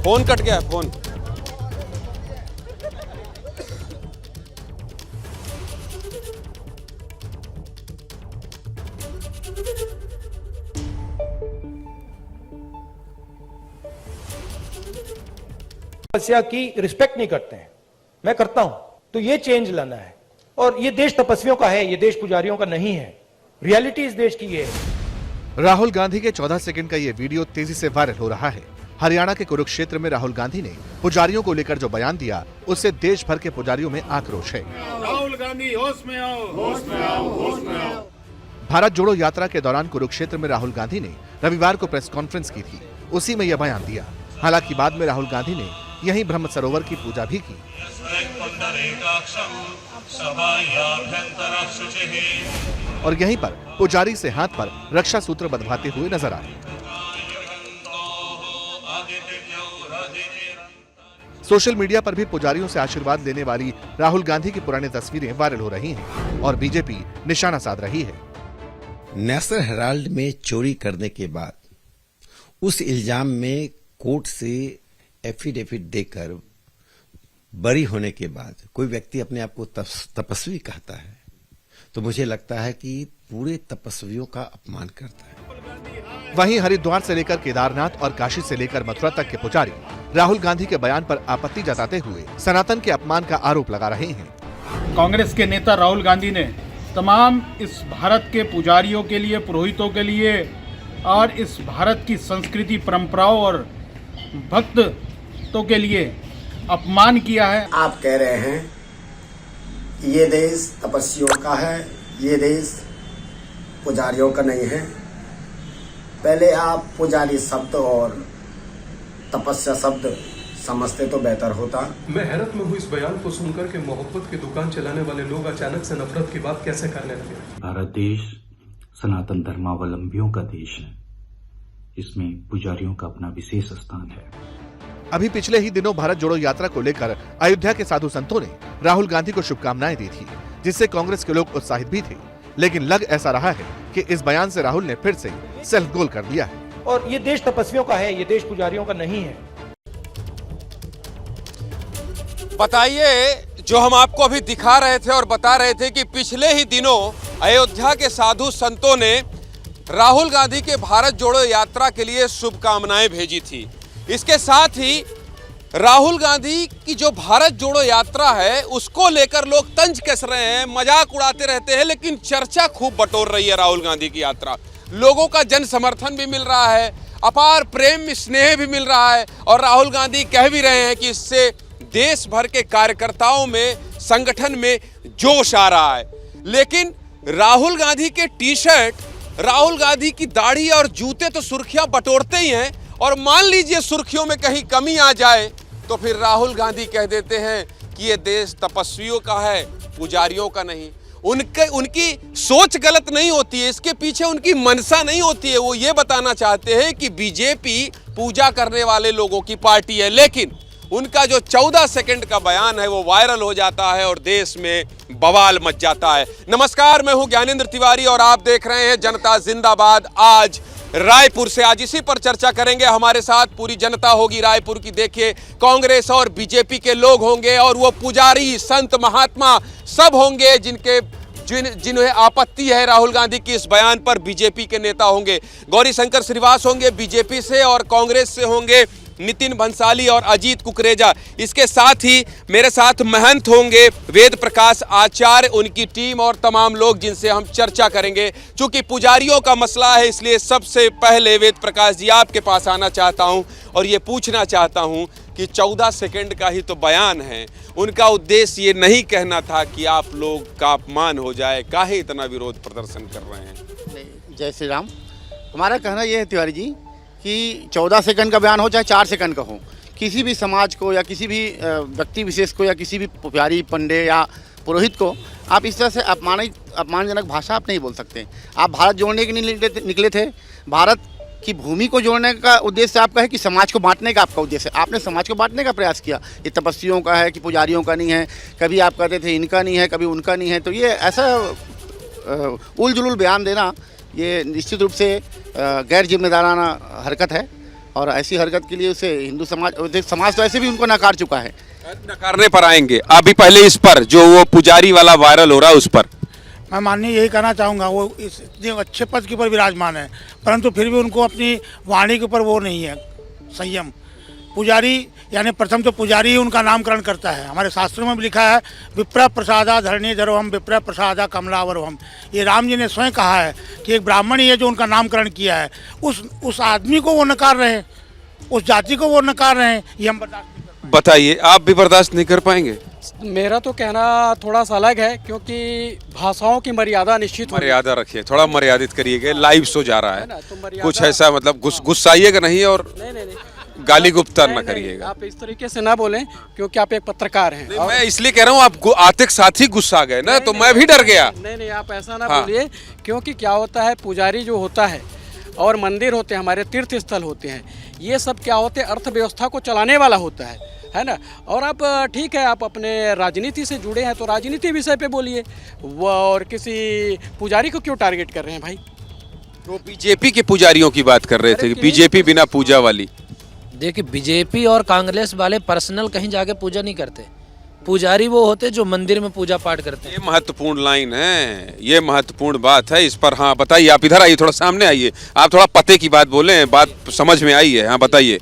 Phone cut गया phone. तपस्या की रिस्पेक्ट नहीं करते हैं, मैं करता हूं। तो ये चेंज लाना है और ये देश तपस्वियों का है, ये देश पुजारियों का नहीं है। रियलिटी इस देश की ये है। राहुल गांधी के 14 सेकंड का ये वीडियो तेजी से वायरल हो रहा है। हरियाणा के कुरुक्षेत्र में राहुल गांधी ने पुजारियों को लेकर जो बयान दिया, उससे देश भर के पुजारियों में आक्रोश है। राहुल गांधी होश में आओ, होश में आओ, होश में आओ। भारत जोड़ो यात्रा के दौरान कुरुक्षेत्र में राहुल गांधी ने रविवार को प्रेस कॉन्फ्रेंस की थी, उसी में यह बयान दिया। हालांकि बाद में राहुल गांधी ने यहीं ब्रह्म सरोवर की पूजा भी की और यहीं पर पुजारी से हाथ पर रक्षा सूत्र बंधवाते हुए नजर आए। सोशल मीडिया पर भी पुजारियों से आशीर्वाद लेने वाली राहुल गांधी की पुरानी तस्वीरें वायरल हो रही हैं और बीजेपी निशाना साध रही है। नेशनल हेराल्ड में चोरी करने के बाद उस इल्जाम में कोर्ट से एफिडेविट देकर बरी होने के बाद कोई व्यक्ति अपने आप को तपस्वी कहता है, तो मुझे लगता है कि पूरे तपस्वियों का अपमान करता है। वहीं हरिद्वार से लेकर केदारनाथ और काशी से लेकर मथुरा तक के पुजारी राहुल गांधी के बयान पर आपत्ति जताते हुए सनातन के अपमान का आरोप लगा रहे हैं। कांग्रेस के नेता राहुल गांधी ने तमाम इस भारत के पुजारियों के लिए, पुरोहितों के लिए और इस भारत की संस्कृति, परंपराओं और भक्तों के लिए अपमान किया है। आप कह रहे हैं कि ये देश तपस्वियों का है, ये देश पुजारियों का नहीं है। पहले आप पुजारी शब्द और तपस्या शब्द समझते तो बेहतर होता। मैं हैरत में हूँ इस बयान को सुनकर के मोहब्बत की दुकान चलाने वाले लोग अचानक से नफरत की बात कैसे करने लगे। भारत देश सनातन धर्मावलंबियों का देश है, इसमें पुजारियों का अपना विशेष स्थान है। अभी पिछले ही दिनों भारत जोड़ो यात्रा को लेकर अयोध्या के साधु संतों ने राहुल गांधी को शुभकामनाएं दी थी, जिससे कांग्रेस के लोग उत्साहित भी थे। लेकिन लग ऐसा रहा है कि इस बयान से राहुल ने फिर से सेल्फ गोल कर दिया है और ये देश तपस्वियों का है, ये देश पुजारियों का नहीं है। बताइए, जो हम आपको अभी दिखा रहे थे और बता रहे थे कि पिछले ही दिनों अयोध्या के साधु संतों ने राहुल गांधी के भारत जोड़ो यात्रा के लिए शुभकामनाएं भेजी थी। इसके साथ ही राहुल गांधी की जो भारत जोड़ो यात्रा है उसको लेकर लोग तंज कस रहे हैं, मजाक उड़ाते रहते हैं, लेकिन चर्चा खूब बटोर रही है राहुल गांधी की यात्रा। लोगों का जन समर्थन भी मिल रहा है, अपार प्रेम स्नेह भी मिल रहा है और राहुल गांधी कह भी रहे हैं कि इससे देश भर के कार्यकर्ताओं में, संगठन में जोश आ रहा है। लेकिन राहुल गांधी के टी शर्ट, राहुल गांधी की दाढ़ी और जूते तो सुर्खियां बटोरते ही हैं और मान लीजिए सुर्खियों में कहीं कमी आ जाए तो फिर राहुल गांधी कह देते हैं कि ये देश तपस्वियों का है, पुजारियों का नहीं। उनकी सोच गलत नहीं होती है, इसके पीछे उनकी मनसा नहीं होती है। वो ये बताना चाहते हैं कि बीजेपी पूजा करने वाले लोगों की पार्टी है, लेकिन उनका जो 14 सेकंड का बयान है वो वायरल हो जाता है और देश में बवाल मच जाता है। नमस्कार, मैं हूं ज्ञानेंद्र तिवारी और आप देख रहे हैं जनता जिंदाबाद। आज रायपुर से, आज इसी पर चर्चा करेंगे। हमारे साथ पूरी जनता होगी रायपुर की। देखिए, कांग्रेस और बीजेपी के लोग होंगे और वो पुजारी, संत, महात्मा सब होंगे जिन्हें आपत्ति है राहुल गांधी की इस बयान पर। बीजेपी के नेता होंगे, गौरी शंकर श्रीवास होंगे बीजेपी से और कांग्रेस से होंगे नितिन भंसाली और अजीत कुकरेजा। इसके साथ ही मेरे साथ महंत होंगे वेद प्रकाश आचार्य, उनकी टीम और तमाम लोग जिनसे हम चर्चा करेंगे। चूंकि पुजारियों का मसला है, इसलिए सबसे पहले वेद प्रकाश जी आपके पास आना चाहता हूं और ये पूछना चाहता हूं कि 14 सेकंड का ही तो बयान है, उनका उद्देश्य ये नहीं कहना था कि आप लोग का अपमान हो जाए, काहे इतना विरोध प्रदर्शन कर रहे हैं? जय श्री राम। हमारा कहना यह है तिवारी जी कि 14 सेकंड का बयान हो चाहे 4 सेकंड का हो, किसी भी समाज को या किसी भी व्यक्ति विशेष को या किसी भी पुजारी, पंडे या पुरोहित को आप इस तरह से अपमानजनक भाषा आप नहीं बोल सकते। आप भारत जोड़ने के लिए निकले थे, भारत की भूमि को जोड़ने का उद्देश्य आपका है कि समाज को बांटने का आपका उद्देश्य है। आपने समाज को बांटने का प्रयास किया। ये तपस्वियों का है कि पुजारियों का नहीं है। कभी आप कहते थे इनका नहीं है, कभी उनका नहीं है। तो ये ऐसा उल जुलूल बयान देना ये निश्चित रूप से गैर जिम्मेदाराना हरकत है और ऐसी हरकत के लिए उसे हिंदू समाज तो ऐसे भी उनको नकार चुका है। नकारने पर आएंगे, अभी पहले इस पर जो वो पुजारी वाला वायरल हो रहा है उस पर मैं माननीय यही कहना चाहूँगा, वो इस अच्छे पद के ऊपर विराजमान है, परंतु फिर भी उनको अपनी वाणी के ऊपर वो नहीं है संयम। पुजारी यानी प्रथम तो पुजारी ही उनका नामकरण करता है। हमारे शास्त्रों में भी लिखा है विप्र प्रसादा धरणी धरोहम विप्र प्रसादा कमलावरोहम। ये राम जी ने स्वयं कहा है कि एक ब्राह्मण ही है जो उनका नामकरण किया है। उस आदमी को वो नकार रहे हैं, उस जाति को वो नकार रहे हैं, ये हम बर्दाश्त नहीं कर पाएंगे। बताइए, आप भी बर्दाश्त नहीं कर पाएंगे? मेरा तो कहना थोड़ा सा अलग है, क्योंकि भाषाओं की मर्यादा निश्चित मर्यादा रखिए, थोड़ा मर्यादित करिएगा, लाइव शो जा रहा है, तो कुछ ऐसा मतलब गुस्साइएगा नहीं और नहीं गाली गुप्ता न करिएगा। आप इस तरीके से ना बोलें, क्योंकि आप एक पत्रकार हैं। नहीं, मैं इसलिए कह रहा हूँ, आप आते के साथ ही गुस्सा गए ना, तो मैं भी डर गया। नहीं, आप ऐसा ना बोलिए, क्योंकि क्या होता है, पुजारी जो होता है और मंदिर होते हैं, हमारे तीर्थ स्थल होते हैं, ये सब क्या होते हैं, अर्थव्यवस्था को चलाने वाला होता है ना। और आप ठीक है, आप अपने राजनीति से जुड़े हैं तो राजनीति विषय पे बोलिए, और किसी पुजारी को क्यों टारगेट कर रहे हैं भाई? तो बीजेपी के पुजारियों की बात कर रहे थे कि बीजेपी बिना पूजा वाली। देखिए, बीजेपी और कांग्रेस वाले पर्सनल कहीं जाके पूजा नहीं करते। पुजारी वो होते जो मंदिर में पूजा पाठ करते हैं। ये महत्वपूर्ण लाइन है, ये महत्वपूर्ण बात है, इस पर हाँ बताइए। आप इधर आइए, थोड़ा सामने आइए, आप थोड़ा पते की बात बोलें, बात समझ में आई है। हाँ बताइए।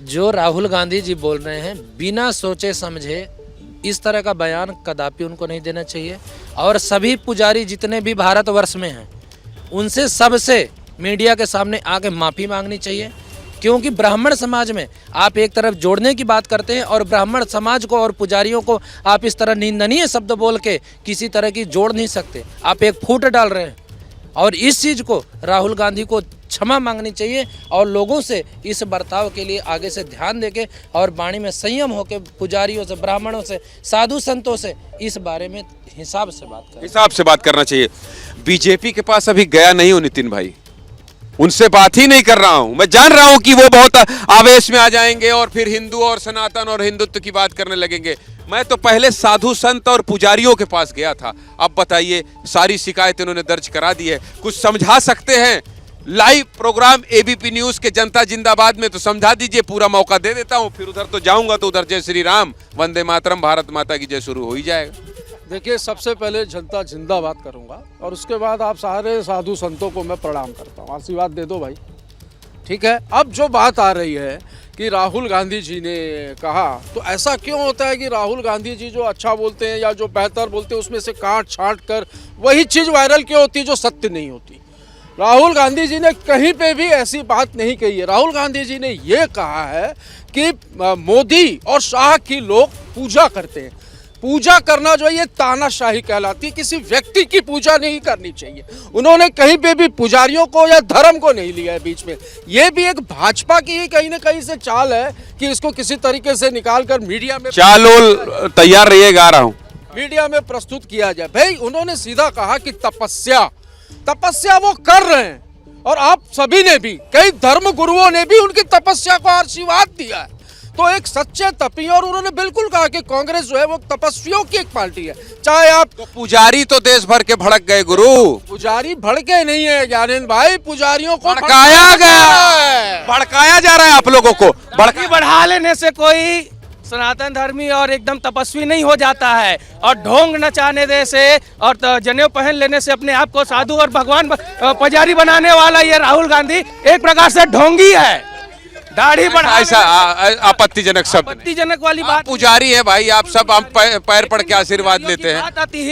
जो राहुल गांधी जी बोल रहे हैं, बिना सोचे समझे इस तरह का बयान कदापि उनको नहीं देना चाहिए। और सभी पुजारी जितने भी भारतवर्ष में हैं, उनसे सबसे मीडिया के सामने आके माफ़ी मांगनी चाहिए, क्योंकि ब्राह्मण समाज में आप एक तरफ जोड़ने की बात करते हैं और ब्राह्मण समाज को और पुजारियों को आप इस तरह निंदनीय शब्द बोल के किसी तरह की जोड़ नहीं सकते। आप एक फूट डाल रहे हैं, और इस चीज़ को राहुल गांधी को क्षमा मांगनी चाहिए और लोगों से इस बर्ताव के लिए आगे से ध्यान देके और वाणी में संयम होकर पुजारियों से, ब्राह्मणों से, साधु संतों से इस बारे में हिसाब से बात करना चाहिए। बीजेपी के पास अभी गया नहीं हूँ नितिन भाई, उनसे बात ही नहीं कर रहा हूं। मैं जान रहा हूं कि वो बहुत आवेश में आ जाएंगे और फिर हिंदू और सनातन और हिंदुत्व की बात करने लगेंगे। मैं तो पहले साधु संत और पुजारियों के पास गया था। अब बताइए, सारी शिकायत उन्होंने दर्ज करा दी है, कुछ समझा सकते हैं? लाइव प्रोग्राम एबीपी न्यूज के जनता जिंदाबाद में तो समझा दीजिए, पूरा मौका दे देता हूं। फिर उधर तो जाऊंगा तो उधर जय श्री राम, वंदे मातरम, भारत माता की जय शुरू हो ही जाएगा। देखिए, सबसे पहले जनता जिंदाबाद करूंगा और उसके बाद आप सारे साधु संतों को मैं प्रणाम करता हूं। आशीर्वाद दे दो भाई, ठीक है। अब जो बात आ रही है कि राहुल गांधी जी ने कहा, तो ऐसा क्यों होता है कि राहुल गांधी जी जो अच्छा बोलते हैं या जो बेहतर बोलते हैं, उसमें से काट छांट कर वही चीज़ वायरल क्यों होती है जो सत्य नहीं होती? राहुल गांधी जी ने कहीं पे भी ऐसी बात नहीं कही है। राहुल गांधी जी ने ये कहा है कि मोदी और शाह की लोग पूजा करते हैं। पूजा करना जो है ये तानाशाही कहलाती है, किसी व्यक्ति की पूजा नहीं करनी चाहिए। उन्होंने कहीं पे भी पुजारियों को या धर्म को नहीं लिया है बीच में। ये भी एक भाजपा की ही कहीं ना कहीं से चाल है कि इसको किसी तरीके से निकाल कर मीडिया में चाल तैयार रहिएगा, आ रहा हूं, मीडिया में प्रस्तुत किया जाए। भाई, उन्होंने सीधा कहा कि तपस्या वो कर रहे हैं, और आप सभी ने भी, कई धर्म गुरुओं ने भी उनकी तपस्या को आशीर्वाद दिया है। तो एक सच्चे तपी, और उन्होंने बिल्कुल कहा कि कांग्रेस जो है वो तपस्वियों की एक पार्टी है। चाहे आप तो पुजारी तो देश भर के भड़क गए गुरु। पुजारी भड़के नहीं है ज्ञानेंद्र भाई, पुजारियों को भड़काया गया, भड़काया जा रहा है आप लोगों को। बढ़ा लेने से कोई सनातन धर्मी और एकदम तपस्वी नहीं हो जाता है, और ढोंग नचाने दे से और जनेऊ पहन लेने से अपने आप को साधु और भगवान पुजारी बनाने वाला ये राहुल गांधी एक प्रकार से ढोंगी है। दाढ़ी बढ़ा, ऐसा आपत्तिजनक शब्द, आपत्तिजनक वाली बात। पुजारी है भाई, आप सब हम पैर पड़ के आशीर्वाद लेते हैं।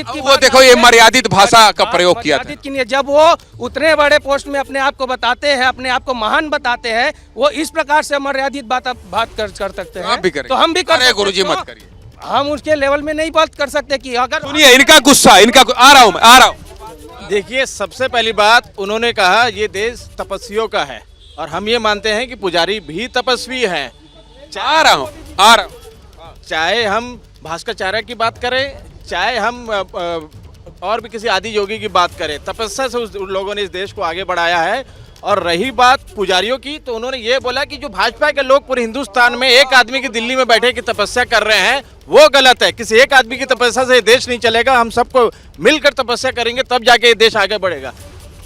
वो वो देखो, ये मर्यादित भाषा का प्रयोग किया था। जब वो उतने बड़े पोस्ट में अपने आप को बताते हैं, अपने आप को महान बताते हैं, वो इस प्रकार से मर्यादित बात कर सकते हैं, तो हम भी कर। गुरुजी मत करिए, हम उसके लेवल में नहीं बात कर सकते कि अगर सुनिए इनका गुस्सा, आ रहा हूँ। देखिए, सबसे पहली बात उन्होंने कहा ये देश तपस्वियों का है, और हम ये मानते हैं कि पुजारी भी तपस्वी हैं। आ रहा हूँ। चाहे हम भास्कराचार्य की बात करें, चाहे हम और भी किसी आदि योगी की बात करें, तपस्या से उन लोगों ने इस देश को आगे बढ़ाया है। और रही बात पुजारियों की, तो उन्होंने ये बोला कि जो भाजपा के लोग पूरे हिंदुस्तान में एक आदमी की दिल्ली में बैठे की तपस्या कर रहे हैं, वो गलत है। किसी एक आदमी की तपस्या से देश नहीं चलेगा, हम सबको मिलकर तपस्या करेंगे तब जाके ये देश आगे बढ़ेगा।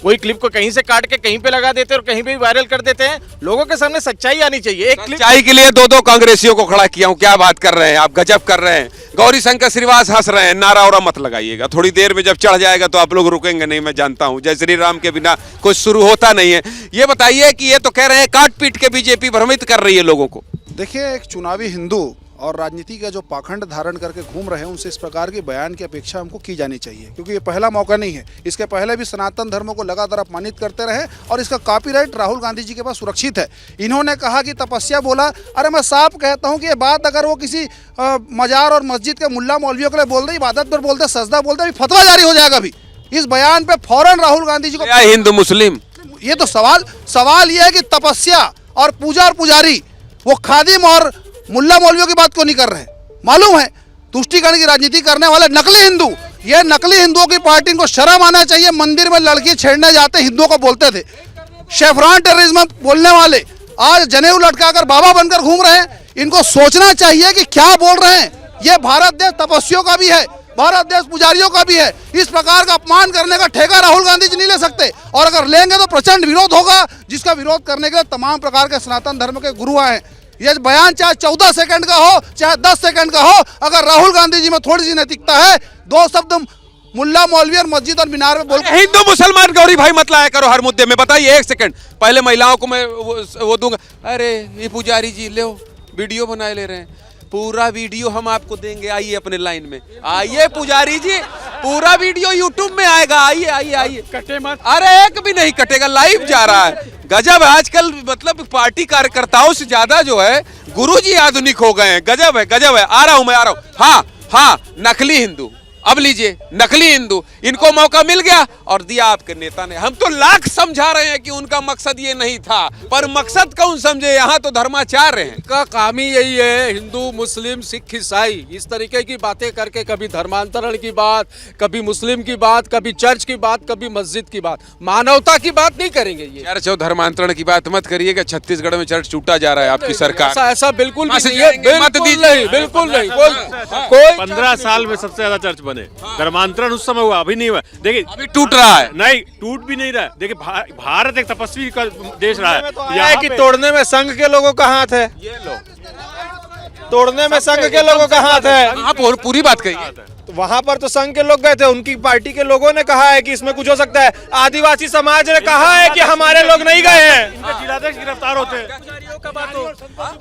वही क्लिप को कहीं से काट के कहीं पे लगा देते हैं और कहीं पे भी वायरल कर देते हैं। लोगों के सामने सच्चाई आनी चाहिए। एक क्लिप सच्चाई के लिए दो कांग्रेसियों को खड़ा किया हूं। क्या बात कर रहे हैं आप, गजब कर रहे हैं। गौरी शंकर श्रीवास हंस रहे हैं। नारा और मत लगाइएगा, थोड़ी देर में जब चढ़ जाएगा तो आप लोग रुकेंगे नहीं, मैं जानता हूं। जय श्री राम के बिना कुछ शुरू होता नहीं है। ये बताइए कि ये तो कह रहे हैं काट पीट के बीजेपी भ्रमित कर रही है लोगों को। देखिए, एक चुनावी हिंदू और राजनीति का जो पाखंड धारण करके घूम रहे हैं, उनसे इस प्रकार के बयान की अपेक्षा हमको की जानी चाहिए, क्योंकि ये पहला मौका नहीं है। इसके पहले भी सनातन धर्म को लगातार अपमानित करते रहे और इसका कॉपीराइट राहुल गांधी जी के पास सुरक्षित है। इन्होंने कहा कि तपस्या बोला, अरे मैं साफ कहता हूँ कि ये बात अगर वो किसी मजार और मस्जिद के मुल्ला मौलवियों के लिए बोल दे, इबादत पर बोलते, सजदा बोलते, फतवा जारी हो जाएगा। अभी इस बयान पे फौरन राहुल गांधी जी को हिंदू मुस्लिम, ये तो सवाल ये है कि तपस्या और पूजा और पुजारी वो खादिम और मुल्ला मौलवियों की बात क्यों नहीं कर रहे? मालूम है तुष्टीकरण की राजनीति करने वाले नकली हिंदू, ये नकली हिंदुओं की पार्टी को शर्म आना चाहिए। मंदिर में लड़की छेड़ने जाते हिंदुओं को बोलते थे। शेफरॉन टेररिज्म बोलने वाले आज जनेऊ लटकाकर बाबा बनकर घूम रहे हैं। इनको सोचना चाहिए कि क्या बोल रहे हैं। ये भारत देश तपस्वियों का भी है, भारत देश पुजारियों का भी है। इस प्रकार का अपमान करने का ठेका राहुल गांधी जी नहीं ले सकते, और अगर लेंगे तो प्रचंड विरोध होगा, जिसका विरोध करने के लिए तमाम प्रकार के सनातन धर्म के गुरु आए। ये बयान चाहे 14 सेकंड का हो, चाहे 10 सेकंड का हो, अगर राहुल गांधी जी में थोड़ी सी नैतिकता है, दो शब्द मुल्ला मौलवी और मस्जिद और मीनार में बोल। हिंदू मुसलमान गौरी भाई मत लाया करो हर मुद्दे में। बताइए, एक सेकंड पहले महिलाओं को मैं वो दूंगा। अरे ये पुजारी जी ले वीडियो बनाए ले रहे हैं, पूरा वीडियो हम आपको देंगे। आइए अपने लाइन में आइए पुजारी जी, पूरा वीडियो यूट्यूब में आएगा। आइए आइए आइए, कटे मत। अरे एक भी नहीं कटेगा, लाइव जा रहा है। गजब है आजकल, मतलब पार्टी कार्यकर्ताओं से ज्यादा जो है गुरुजी आधुनिक हो गए हैं। गजब है, गजब है। आ रहा हूं मैं, आ रहा हूं। हाँ हाँ, नकली हिंदू, अब लीजिए नकली हिंदू, इनको मौका मिल गया और दिया आपके नेता ने। हम तो लाख समझा रहे हैं कि उनका मकसद ये नहीं था, पर मकसद कौन समझे, यहाँ तो धर्माचार्य हैं। का काम ही यही है, हिंदू मुस्लिम सिख ईसाई इस तरीके की बातें करके कभी धर्मांतरण की बात, कभी मुस्लिम की बात, कभी चर्च की बात, कभी मस्जिद की बात, मानवता की बात नहीं करेंगे। ये चर्च और धर्मांतरण की बात मत करिएगा। छत्तीसगढ़ में चर्च टूटा जा रहा है आपकी सरकार। ऐसा बिल्कुल मत नहीं, बिल्कुल नहीं। कोई 15 साल में सबसे ज्यादा चर्च बने। धर्मांतरण उस समय हुआ, अभी नहीं हुआ। देखिए अभी टूट रहा है। नहीं, टूट भी नहीं रहा है। देखिए भारत एक तपस्वी का देश रहा है। तो यहाँ कि तोड़ने में संघ के लोगों का हाथ है। ये लो, तोड़ने में संघ के लोगों का हाथ है। आप पूरी बात कहिए। तो वहां पर तो संघ के लोग गए थे, उनकी पार्टी के लोगों ने कहा है कि इसमें कुछ हो सकता है। आदिवासी समाज ने कहा है कि हमारे लोग नहीं गए हैं। जिलाध्यक्ष गिरफ्तार होते हैं।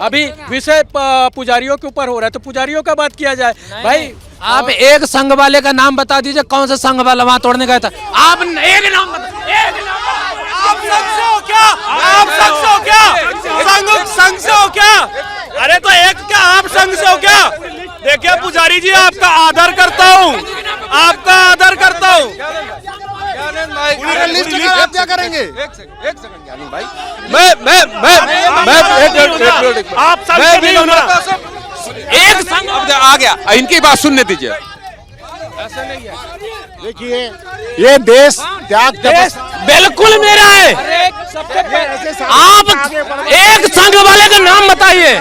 अभी विषय पुजारियों के ऊपर हो रहा है, तो पुजारियों का बात किया जाए। भाई आप एक संघ वाले का नाम बता दीजिए, कौन सा संघ वाला वहां तोड़ने गया था? आप एक नाम आप संघ से हो क्या? आप संघ से हो क्या? संघ से हो क्या? अरे तो एक क्या, आप संघ से हो क्या? देखिए पुजारी जी, आपका आदर करता हूँ, आपका आदर करता हूँ। आप क्या करेंगे? एक सेकंड ज्ञानी भाई, आप एक संघ आ गया, इनकी बात सुनने दीजिए। ऐसा नहीं है। देखिए, ये देश त्याग बिल्कुल मेरा है। आप एक संघ वाले का नाम बताइए।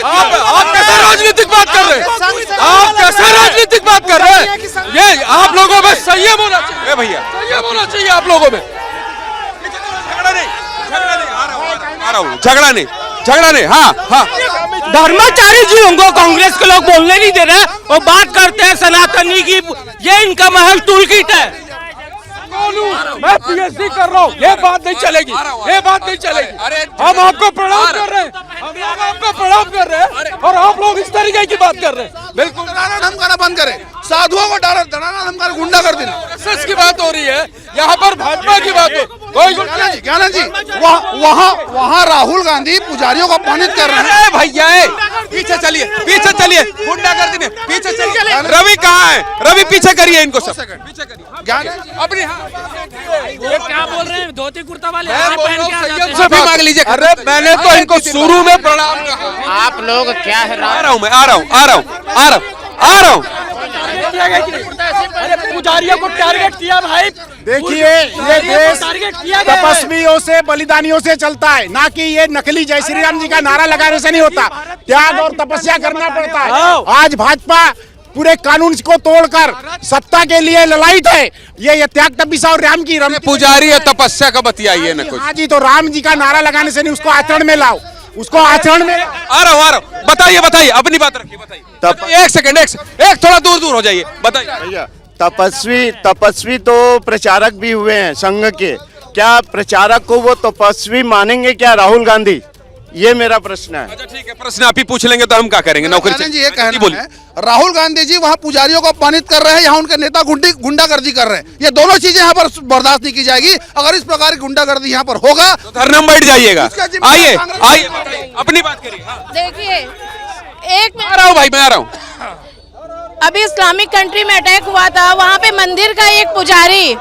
आप कैसे राजनीतिक बात कर रहे हैं? आप कैसे राजनीतिक बात कर रहे हैं? ये आप लोगों में संयम होना चाहिए भैया, संयम होना चाहिए आप लोगों में। झगड़ा नहीं, आ रहा हूँ, झगड़ा नहीं। हाँ हाँ, धर्माचार्य जी उनको कांग्रेस के लोग बोलने नहीं दे रहे, वो बात करते हैं सनातनी की। ये इनका महल टूल किट है। मैं पीएचडी कर रहा हूँ, ये बात नहीं चलेगी, ये बात नहीं चलेगी। हम आपको प्रणाम कर रहे हैं, हम आपको प्रणाम कर रहे हैं, और आप लोग इस तरीके की बात कर रहे हैं। बिल्कुल धमकाना बंद करें, साधुओं को डराना धमकाना, गुंडा कर देना। सच की बात हो रही है, यहाँ पर भाजपा की बात हो। कोई ज्ञानंद जी, वहाँ राहुल गांधी पुजारियों को अपमानित कर रहे हैं। भैया पीछे चलिए, गुंडा कर देने, पीछे चलिए। रवि कहाँ है? रवि पीछे करिए इनको सब, पीछे करिए। अपनी ये क्या बोल रहे हैं? धोती कुर्ता वाले से भी मांग लीजिए। अरे मैंने तो इनको शुरू में प्रणाम कहा। आप लोग क्या है? आ रहा हूँ। अरे पुजारियों को टारगेट किया भाई। देखिए, ये देश तपस्वियों से, बलिदानियों से चलता है, ना कि ये नकली जय श्री राम जी का नारा लगाने से नहीं होता। त्याग और तपस्या करना पड़ता है। आज भाजपा पूरे कानून को तोड़कर सत्ता के लिए ललायित है। ये त्याग तपस्या और राम की पुजारी है, तपस्या का बतियाइए ना कुछ। हाँ जी, तो राम जी का नारा लगाने से नहीं, उसको आचरण में लाओ, उसको आचरण में आ रहा हूँ। बताइए अपनी बात रखिए, बताइए। एक सेकंड, एक थोड़ा दूर हो जाइए, बताइए। तपस्वी तो प्रचारक भी हुए हैं संघ के, क्या प्रचारक को वो तपस्वी मानेंगे क्या राहुल गांधी? ये मेरा प्रश्न है। अच्छा ठीक है, प्रश्न आप ही पूछ लेंगे तो हम क्या करेंगे, नौकरी जी ये कहना है, राहुल गांधी जी वहाँ पुजारियों को अपमानित कर रहे हैं, यहाँ उनके नेता गुंडागर्दी कर रहे हैं। ये दोनों चीजें यहाँ पर बर्दाश्त नहीं की जाएगी। अगर इस प्रकार की गुंडागर्दी यहाँ पर होगा तो धरना में बैठ जाइएगा। आइए अपनी बात करिए। देखिए, आ रहा हूँ भाई, मैं आ रहा हूँ। अभी इस्लामिक कंट्री में अटैक हुआ था, वहाँ पे मंदिर का एक पुजारी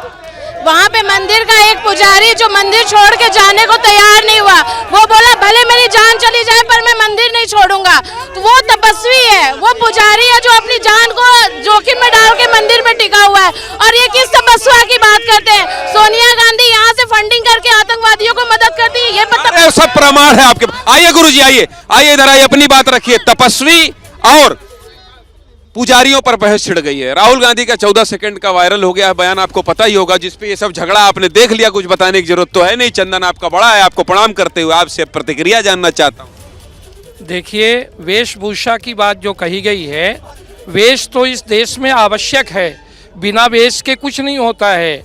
जो मंदिर छोड़ के जाने को तैयार नहीं हुआ, वो बोला भले मेरी जान चली जाए पर मैं मंदिर नहीं छोड़ूंगा। तो वो तपस्वी है, वो पुजारी है जो अपनी जान को जोखिम में डाल के मंदिर में टिका हुआ है। और ये किस तपस्या की बात करते हैं? सोनिया गांधी यहाँ से फंडिंग करके आतंकवादियों को मदद करती है, ये सब प्रमाण है आपके। आइए गुरुजी, आइए इधर आइए, अपनी बात रखिए। तपस्वी और पुजारियों पर बहस छिड़ गई है। राहुल गांधी का 14 सेकंड का वायरल हो गया है बयान, आपको पता ही होगा, जिसपे ये सब झगड़ा आपने देख लिया, कुछ बताने की जरूरत तो है नहीं। चंदन आपका बड़ा है, आपको प्रणाम करते हुए आपसे प्रतिक्रिया जानना चाहता हूं। देखिए, वेशभूषा की बात जो कही गई है, वेश तो इस देश में आवश्यक है, बिना वेश के कुछ नहीं होता है।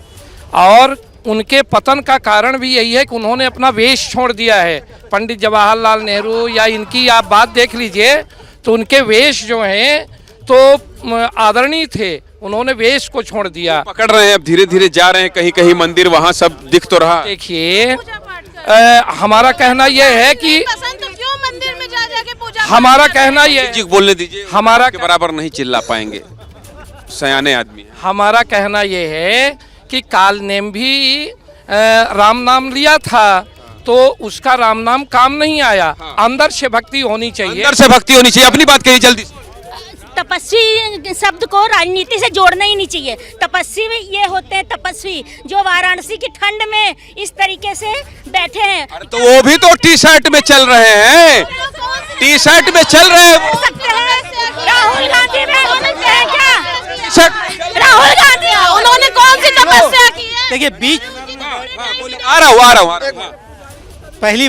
और उनके पतन का कारण भी यही है कि उन्होंने अपना वेश छोड़ दिया है। पंडित जवाहरलाल नेहरू या इनकी आप बात देख लीजिए तो उनके वेश जो हैं तो आदरणीय थे, उन्होंने वेश को छोड़ दिया। पकड़ रहे हैं, अब धीरे धीरे जा रहे हैं, कहीं कहीं मंदिर वहां सब दिख तो रहा। देखिए, हमारा कहना यह है कि मंदिर में जा पूजा, हमारा कहना यह जी बोलने दीजिए, हमारा के बराबर नहीं चिल्ला पाएंगे, सयाने आदमी। हमारा कहना यह है कि काल ने भी राम नाम लिया था तो उसका राम नाम काम नहीं आया। अंदर से भक्ति होनी चाहिए, अंदर से भक्ति होनी चाहिए। अपनी बात कहिए जल्दी। तपस्वी शब्द को राजनीति से जोड़ना ही नहीं चाहिए। तपस्वी ये होते हैं तपस्वी जो वाराणसी की ठंड में इस तरीके से बैठे हैं। तो वो भी तो टी शर्ट में चल रहे हैं, टी शर्ट में चल रहे हैं। राहुल गांधी में क्या? राहुल गांधी उन्होंने कौन सी तपस्या की है? देखिए, बीच आ रहा हूँ। पहली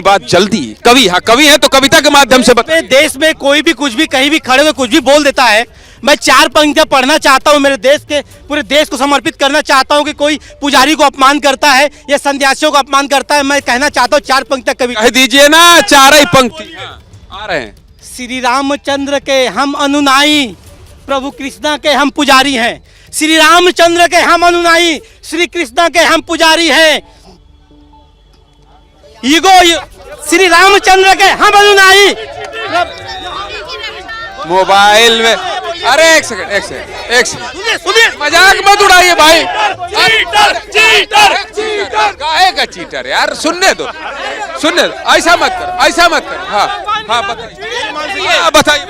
बात जल्दी। कवि है तो कविता के माध्यम से बताइए। देश में कोई भी कुछ भी कहीं भी खड़े हुए कुछ भी बोल देता है। मैं 4 पंक्तियां पढ़ना चाहता हूं, मेरे देश के पूरे देश को समर्पित करना चाहता हूं कि कोई पुजारी को अपमान करता है या संन्यासियों को अपमान करता है। मैं कहना चाहता हूं 4 पंक्तियां कवि कह दीजिए ना, 4 ही पंक्ति आ रहे हैं। श्री रामचंद्र के हम अनुनाई, प्रभु कृष्णा के हम पुजारी हैं। श्री रामचंद्र के हम अनुनाई, श्री कृष्णा के हम पुजारी हैं। श्री रामचंद्र के हम अनुनाई। मोबाइल में, अरे एक सेकंड, मजाक मत उड़ाइए भाई। काहे का चीटर यार, सुनने दो, ऐसा मत कर। हाँ बताइए।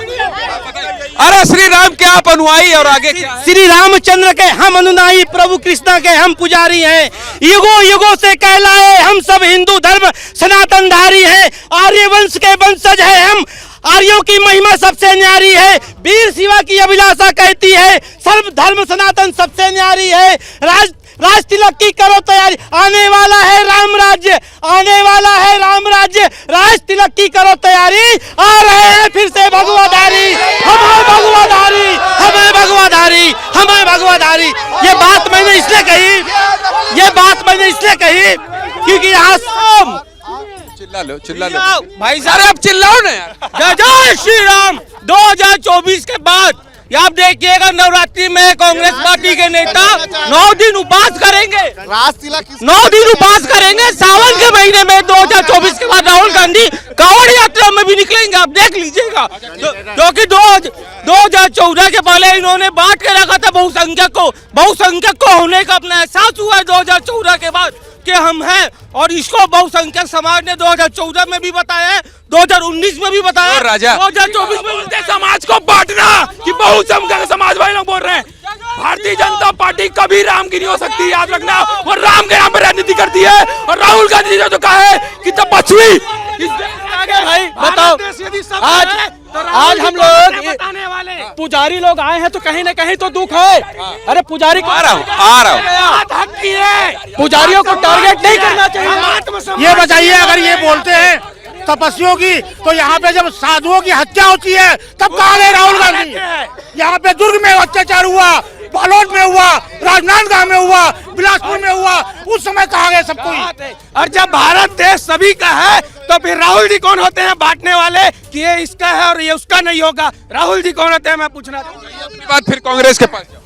अरे श्री राम के आप अनुयायी और आगे क्या? श्री रामचंद्र के हम अनुनायी, प्रभु कृष्णा के हम पुजारी हैं। युगों युगों से कहलाए हम सब हिंदू धर्म सनातनधारी हैं। आर्य वंश के वंशज है हम, आर्यों की महिमा सबसे न्यारी है। वीर शिवा की अभिलाषा कहती है, सर्व धर्म सनातन सबसे न्यारी है। राज तिलक की करो तैयारी, आने वाला है राम राज्य, आने वाला है राम राज्य। राज तिलक की करो तैयारी, आ रहे हैं फिर से भगवाधारी। हमें भगवाधारी, हमें भगवाधारी, हमें भगवाधारी। ये बात मैंने इसलिए कही क्योंकि यहाँ चिल्ला लो भाई साहब, आप चिल्लाओ ना यार। जय श्री राम। 2024 के बाद आप देखिएगा, नवरात्रि में कांग्रेस पार्टी के नेता 9 दिन उपवास करेंगे, 9 दिन उपवास करेंगे। सावन के महीने में 2024 के बाद राहुल गांधी कांवड़ यात्रा में भी निकलेंगे, आप देख लीजिएगा। क्योंकि 2014 के पहले इन्होंने बांट के रखा था बहुसंख्यक को होने का अपना एहसास हुआ है 2014 के बाद कि हम हैं। और इसको बहुसंख्यक समाज ने 2014 में भी बताया है, 2019 में भी बताया, 2024 में बोलते समाज को बांटना कि बहुसंख्यक समाज भाई लोग बोल रहे हैं। भारतीय जनता पार्टी कभी राम की नहीं हो सकती, याद रखना। और राम के नाम पर राजनीति करती है। और राहुल गांधी ने जो कहा है कि तपस्वी भाई बताओ, आज हम लोग पुजारी लोग आए हैं तो कहीं ना कहीं तो दुख है। अरे पुजारी आ रहा हूँ पुजारियों को टारगेट नहीं करना चाहिए। ये बताइए, अगर ये बोलते हैं तपस्वियों की, तो यहाँ पे जब साधुओं की हत्या होती है तब कहाँ गए राहुल गांधी? यहाँ पे दुर्ग में अत्याचार हुआ, बालोद में हुआ, राजनांदगांव में हुआ, बिलासपुर में हुआ, उस समय कहाँ गए सब कोई? और जब भारत देश सभी का है तो फिर राहुल जी कौन होते हैं बांटने वाले कि ये इसका है और ये उसका नहीं होगा? राहुल जी कौन होते हैं, मैं पूछना चाहूँगा। अपनी बात फिर कांग्रेस के पास जाओ।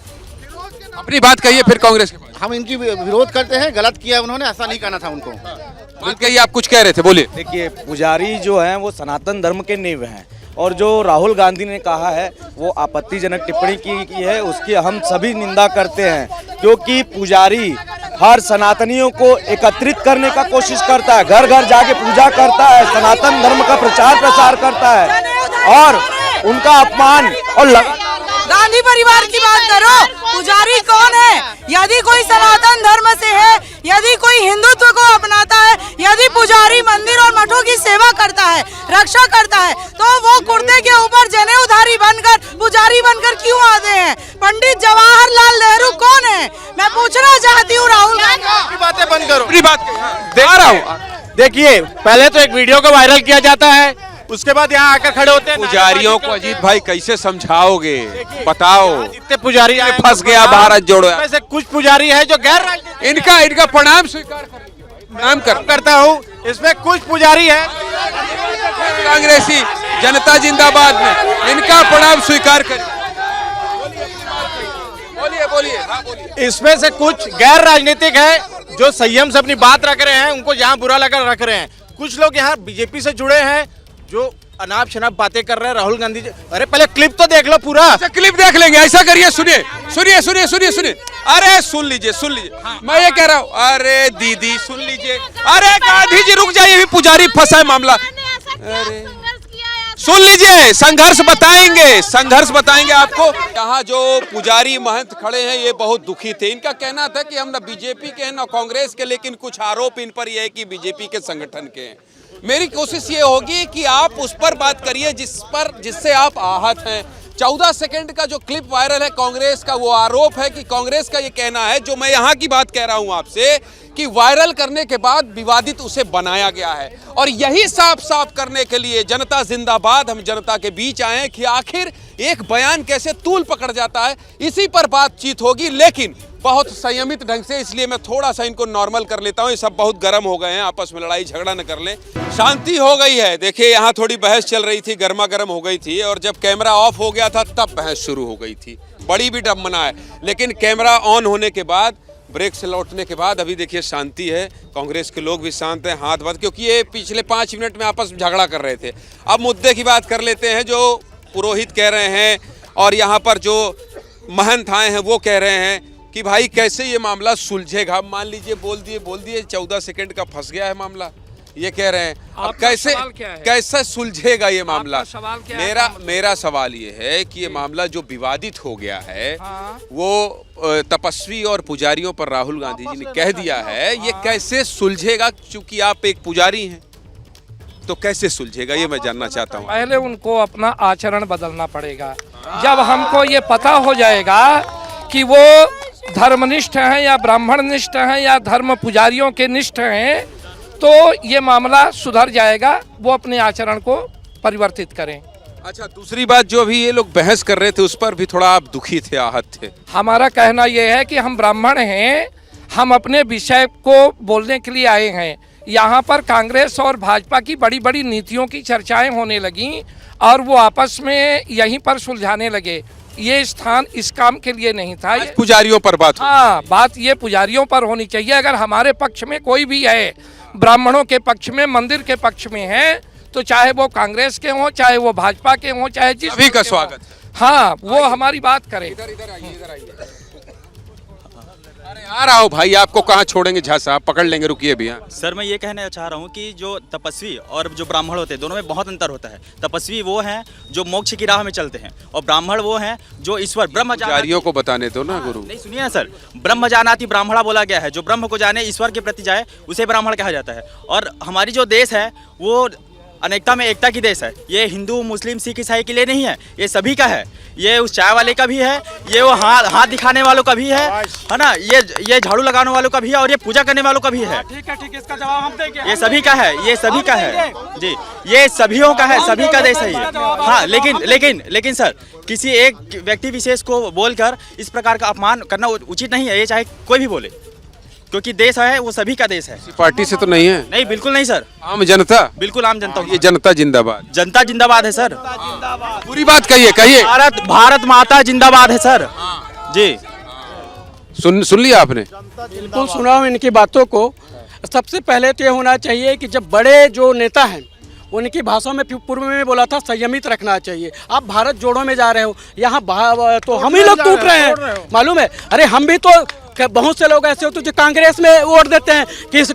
अपनी बात कहिए फिर कांग्रेस के पास। हम इनकी विरोध करते हैं, गलत किया उन्होंने, ऐसा नहीं करना था उनको। बात कहिए, आप कुछ कह रहे थे, बोलिए। देखिए, पुजारी जो हैं वो सनातन धर्म के नींव हैं, और जो राहुल गांधी ने कहा है वो आपत्तिजनक टिप्पणी की है, उसकी हम सभी निंदा करते हैं, क्योंकि पुजारी हर सनातनियों को एकत्रित करने का कोशिश करता है, घर घर जाके पूजा करता है, सनातन धर्म का प्रचार प्रसार करता है, और उनका अपमान और गांधी परिवार की बात करो, पुजारी कौन है? यदि कोई सनातन धर्म से है, यदि कोई हिंदुत्व को अपनाता है, यदि पुजारी मंदिर और मठों की सेवा करता है, रक्षा करता है, तो वो कुर्ते के ऊपर जनेऊधारी बनकर, पुजारी बनकर क्यों आते हैं? पंडित जवाहरलाल नेहरू कौन है? मैं पूछना चाहती हूँ राहुल गांधी। बातें बंद करो। अपनी बात आ रहा हूँ। देखिए, पहले तो एक वीडियो को वायरल किया जाता है, उसके बाद यहाँ आकर खड़े होते हैं। पुजारियों को अजीत भाई कैसे समझाओगे, बताओ। जितने पुजारी फंस गया भारत जोड़ो। वैसे कुछ पुजारी है जो गैर राजनीतिक, इनका प्रणाम स्वीकार करेंगे, प्रणाम करता हूँ। इसमें कुछ पुजारी है कांग्रेसी जनता जिंदाबाद में, इनका प्रणाम स्वीकार करें। बोलिए। इसमें से कुछ गैर राजनीतिक है जो संयम से अपनी बात रख रहे हैं, उनको जहाँ बुरा लगा रख रहे हैं। कुछ लोग यहाँ बीजेपी से जुड़े हैं जो अनाप शनाप बातें कर रहे हैं राहुल गांधी जी। अरे पहले क्लिप तो देख लो पूरा। क्लिप देख लेंगे, ऐसा करिए, सुनिए। अरे सुन लीजिए। मैं ये कह रहा हूँ, अरे दीदी सुन लीजिए। अरे गांधी जी रुक जाइए, भी पुजारी फंसा है मामला। अरे सुन लीजिए, संघर्ष बताएंगे आपको। यहाँ जो पुजारी महंत खड़े हैं ये बहुत दुखी थे। इनका कहना था कि हम ना बीजेपी के हैं ना कांग्रेस के, लेकिन कुछ आरोप इन पर यह है कि बीजेपी के संगठन के हैं। मेरी कोशिश ये होगी कि आप उस पर बात करिए जिससे आप आहत हैं। 14 सेकंड का जो क्लिप वायरल है कांग्रेस का, वो आरोप है कि कांग्रेस का ये कहना है, जो मैं यहाँ की बात कह रहा हूँ आपसे, कि वायरल करने के बाद विवादित उसे बनाया गया है। और यही साफ करने के लिए जनता जिंदाबाद, हम जनता के बीच आए हैं कि आखिर एक बयान कैसे तूल पकड़ जाता है, इसी पर बातचीत होगी, लेकिन बहुत संयमित ढंग से। इसलिए मैं थोड़ा सा इनको नॉर्मल कर लेता हूँ। ये सब बहुत गर्म हो गए हैं, आपस में लड़ाई झगड़ा न कर लें। शांति हो गई है। देखिए, यहाँ थोड़ी बहस चल रही थी, गर्मा गर्म हो गई थी, और जब कैमरा ऑफ हो गया था तब बहस शुरू हो गई थी। बड़ी भी डमना है, लेकिन कैमरा ऑन होने के बाद, ब्रेक से लौटने के बाद अभी देखिए शांति है। कांग्रेस के लोग भी शांत हैं, हाथ बात, क्योंकि ये पिछले 5 मिनट में आपस में झगड़ा कर रहे थे। अब मुद्दे की बात कर लेते हैं। जो पुरोहित कह रहे हैं और यहाँ पर जो महंत आए हैं वो कह रहे हैं कि भाई कैसे ये मामला सुलझेगा। मान लीजिए बोल दिए 14 सेकंड का फंस गया है मामला, ये कह रहे हैं। अब कैसे सुलझेगा ये मामला? मेरा सवाल ये है कि ये मामला जो विवादित हो गया है, वो तपस्वी और पुजारियों पर राहुल गांधी जी ने कह दिया है, ये कैसे सुलझेगा? क्योंकि आप एक पुजारी हैं, तो कैसे सुलझेगा ये मैं जानना चाहता हूँ। पहले उनको अपना आचरण बदलना पड़ेगा। जब हमको ये पता हो जाएगा कि वो धर्मनिष्ठ हैं या ब्राह्मणनिष्ठ हैं या धर्म पुजारियों के निष्ठ हैं, तो ये मामला सुधर जाएगा। वो अपने आचरण को परिवर्तित करें। अच्छा, दूसरी बात, जो अभी ये लोग बहस कर रहे थे उस पर भी थोड़ा आप दुखी थे, आहत थे। हमारा कहना ये है कि हम ब्राह्मण हैं, हम अपने विषय को बोलने के लिए आए हैं। यहाँ पर कांग्रेस और भाजपा की बड़ी बड़ी नीतियों की चर्चाएं होने लगीं और वो आपस में यहीं पर सुलझाने लगे। ये स्थान इस काम के लिए नहीं था। पुजारियों पर बात, हाँ, बात ये पुजारियों पर होनी चाहिए। अगर हमारे पक्ष में कोई भी है, ब्राह्मणों के पक्ष में, मंदिर के पक्ष में है, तो चाहे वो कांग्रेस के हों, चाहे वो भाजपा के हों, चाहे जिस सभी का स्वागत। हाँ, वो हमारी बात करें। इधर आइए। अरे आ रहा हूँ भाई, आपको कहाँ छोड़ेंगे झा साहब, पकड़ लेंगे, रुकिए भैया। सर, मैं ये कहना चाह रहा हूँ कि जो तपस्वी और जो ब्राह्मण होते हैं, दोनों में बहुत अंतर होता है। तपस्वी वो हैं जो मोक्ष की राह में चलते हैं, और ब्राह्मण वो हैं जो ईश्वर ब्रह्म जानियों को बताने दो ना गुरु। नहीं, सुनिए ना सर, ब्रह्म जानाति ब्राह्मणा बोला गया है। जो ब्रह्म को जाने, ईश्वर के प्रति जाए, उसे ब्राह्मण कहा जाता है। और हमारी जो देश है वो अनेकता में एकता की देश है। ये हिंदू मुस्लिम सिख ईसाई के लिए नहीं है, ये सभी का है। ये उस चाय वाले का भी है, ये वो हाथ दिखाने वालों का भी है ना, ये झाड़ू लगाने वालों का भी है, और ये पूजा करने वालों का भी है। ठीक है, इसका जवाब हम देंगे। ये सभी का है, ये सभी का है जी, ये सभीयों का है, सभी का देश है ये। हाँ, लेकिन सर, किसी एक व्यक्ति विशेष को बोलकर इस प्रकार का अपमान करना उचित नहीं है। ये चाहे कोई भी बोले, क्योंकि देश है वो सभी का देश है। पार्टी से तो नहीं है? नहीं, बिल्कुल नहीं सर। आम जनता? बिल्कुल आम जनता। ये जनता जिंदाबाद। जनता जिंदाबाद है सर। पूरी बात कहिए। भारत माता जिंदाबाद है सर जी। सुन लिया आपने? बिल्कुल सुना हूं इनकी बातों को। सबसे पहले तो ये होना चाहिए कि जब बड़े जो नेता हैं उनकी भाषा में पूर्व में बोला था संयमित रखना चाहिए। आप भारत जोड़ो में जा रहे हो, यहाँ तो हम ही लोग टूट रहे हैं, मालूम है? अरे हम भी तो, बहुत से लोग ऐसे होते जो कांग्रेस में वोट देते हैं,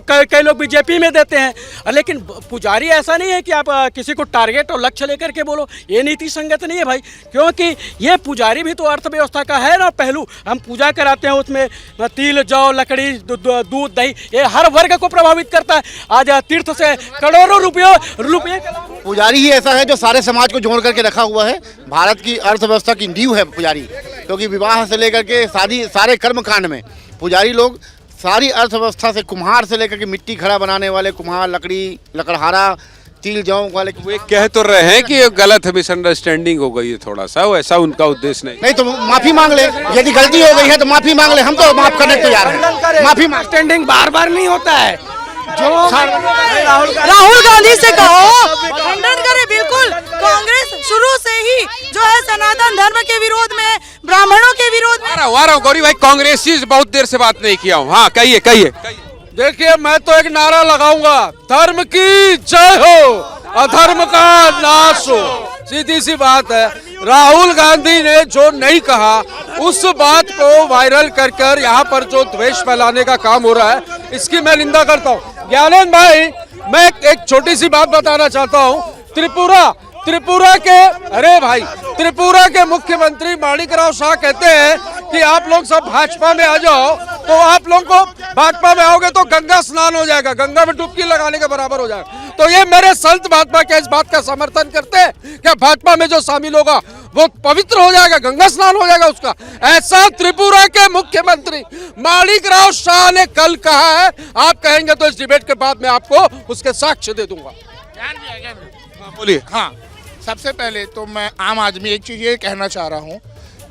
कई लोग बीजेपी में देते हैं, लेकिन पुजारी ऐसा नहीं है कि आप किसी को टारगेट और लक्ष्य लेकर के बोलो। ये नीति संगत नहीं है भाई, क्योंकि ये पुजारी भी तो अर्थव्यवस्था का है ना पहलू। हम पूजा कराते हैं, उसमें तिल जौ लकड़ी दूध दही, ये हर वर्ग को प्रभावित करता है। आज तीर्थ से करोड़ों रुपये पुजारी ही ऐसा है जो सारे समाज को जोड़ करके रखा हुआ है। भारत की अर्थव्यवस्था की नींव है पुजारी, क्योंकि विवाह से लेकर के शादी, सारे कर्मकांड में पुजारी लोग सारी अर्थव्यवस्था से, कुम्हार से लेकर के मिट्टी घड़ा बनाने वाले कुम्हार, लकड़हारा, तिल जौ वाले। वो कह तो रहे हैं कि ये गलत है, मिसअंडरस्टैंडिंग हो गई है थोड़ा सा, वैसा उनका उद्देश्य नहीं तो माफी मांग ले, यदि गलती हो गई है तो माफी मांग ले, हम तो माफ करने को तैयार हैं। माफी स्टैंडिंग बार नहीं होता है। जो राहुल गांधी से कहो खंडन करे। बिल्कुल, कांग्रेस शुरू से ही जो है सनातन धर्म के विरोध में, ब्राह्मणों के विरोध में। आ रहा हूँ गौरी भाई, कांग्रेसी बहुत देर से बात नहीं किया हूँ। हाँ, कहिए। देखिए, मैं तो एक नारा लगाऊंगा, धर्म की जय हो, अधर्म का नाश हो। सीधी सी बात है। राहुल गांधी ने जो नहीं कहा उस बात को वायरल कर यहाँ पर जो द्वेष फैलाने का काम हो रहा है, इसकी मैं निंदा करता हूँ। ज्ञानेंद्र भाई, मैं एक छोटी सी बात बताना चाहता हूँ। त्रिपुरा के मुख्यमंत्री माणिकराव शाह कहते हैं कि आप लोग सब भाजपा में आ जाओ, तो आप लोग को भाजपा में आओगे तो गंगा स्नान हो जाएगा, गंगा में डुबकी लगाने के बराबर हो जाएगा। तो ये मेरे संत भाजपा के इस बात का समर्थन करते हैं क्या? भाजपा में जो शामिल होगा वो पवित्र हो जाएगा, गंगा स्नान हो जाएगा उसका। ऐसा त्रिपुरा के मुख्यमंत्री माणिकराव शाह ने कल कहा है। आप कहेंगे तो इस डिबेट के बाद मैं आपको उसके साक्ष्य दे दूंगा। बोलिए। हाँ, सबसे पहले तो मैं आम आदमी एक चीज ये कहना चाह रहा हूँ